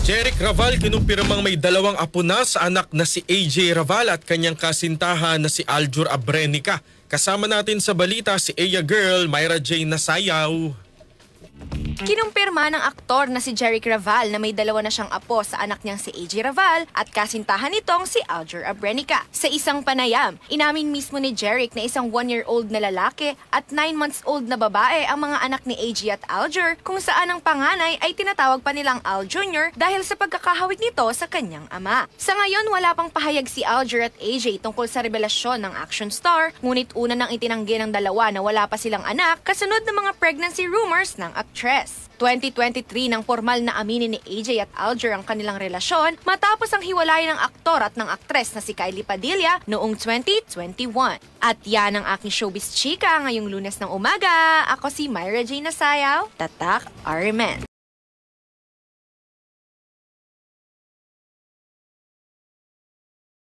Jeric Raval kinumpirmang may dalawang apo na sa anak na si AJ Raval at kanyang kasintahan na si Aljur Abrenica. Kasama natin sa balita si Aya Girl, Myra Jane Nasayaw. Kinumpirma ng aktor na si Jeric Raval na may dalawa na siyang apo sa anak niyang si AJ Raval at kasintahan nitong si Aljur Abrenica. Sa isang panayam, inamin mismo ni Jeric na isang 1-year-old na lalaki at 9 months old na babae ang mga anak ni AJ at Aljur, kung saan ang panganay ay tinatawag pa nilang Al Jr. dahil sa pagkakahawig nito sa kanyang ama. Sa ngayon, wala pang pahayag si Aljur at AJ tungkol sa revelasyon ng action star, ngunit una nang itinanggi ng dalawa na wala pa silang anak kasunod ng mga pregnancy rumors ng actress. 2023 nang formal na aminin ni AJ at Aljur ang kanilang relasyon matapos ang hiwalayan ng aktor at ng aktres na si Kylie Padilla noong 2021. At yan ang aking showbiz chika ngayong Lunes ng umaga. Ako si Myra Jane Nasayaw, Tatak Armen.